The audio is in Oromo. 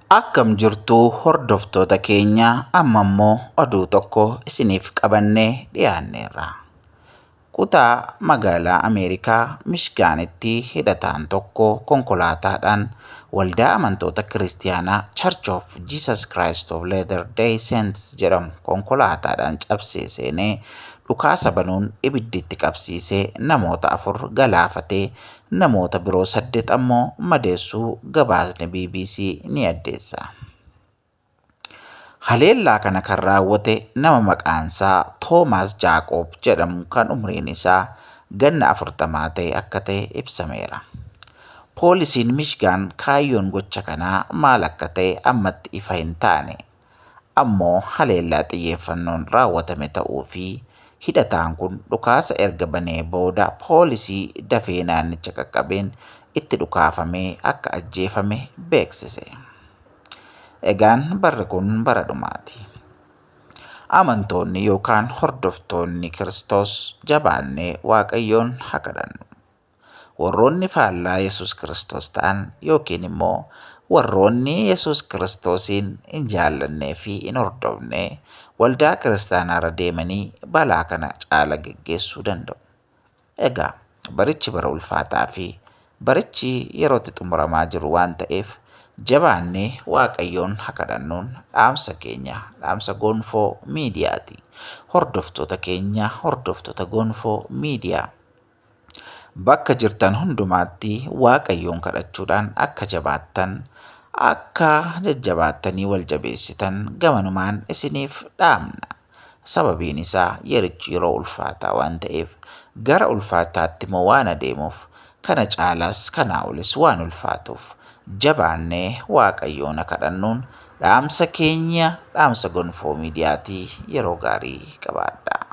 Akkam jirtuu hordoftoota keenya amma immoo oduu tokko isiniif qabannee dhiyaanneerra. Kutaa magaalaa Ameerikaa Michigaanitti hidhataan tokko konkolaataadhaan waldaa amantoota kiristaanaa Church of Jesus Christ of Latter-day Saints jedhamu konkolaataadhaan cabsee seenee dhukaasa banuun ibidditti qabsiisee namoota 4 galaafatee namoota biroo 8 ammoo madeessuu gabaasni BBC ni addeessa. Haleellaa kana kan raawwate nama maqaansaa Toomaas Jaaqoob jedhamu kan umriin isaa ganna 40 ta'e akka ta'e ibsameera. Poolisiin Michigaan kaayyoon gocha kanaa maal akka ta'e ammatti ifa hin taane, ammoo haleellaa xiyyeeffannoon raawwatame ta'uu fi hidhataan kun dhukaasa erga banee booda poolisii dafee naannicha qaqqabeen itti dhukaafamee akka ajjeefame beeksise. Egaan barri kun bara dhumaati. Amantoonni yookaan hordoftoonni Kiristoos jabaannee Waaqayyoon haa kadhannu. Warroonni faallaa Yesuus Kiristoos ta'an yookiin immoo warroonni Yesuus Kiristoosin hin jaallannee fi hin hordofne waldaa kiristaanaarra deemanii balaa kana caala geggeessuu danda'u. Egaa barichi bara ulfaataa fi barichi yerootti xumuramaa jiru waan ta'eef jabaannee Waaqayyoon haa kadhannuun dhaamsa keenya, dhaamsa Gonfoo Miidiyaati. Hordoftoota keenya, hordoftoota Gonfoo Miidiyaa bakka jirtan hundumaatti Waaqayyoon kadhachuudhaan akka jabaattan, akka jajjabaattanii wal jabeessitan gamanumaan isiniif dhaamna. Sababiin isaa yerichi yeroo ulfaataa waan ta'eef gara ulfaataatti immoo waan adeemuuf kana caalaas kanaa olis waan ulfaatuuf jabaannee Waaqayyoon kadhannuun dhaamsa keenya, dhaamsa Gonfoo Miidiyaatii yeroo gaarii qabaadhaa.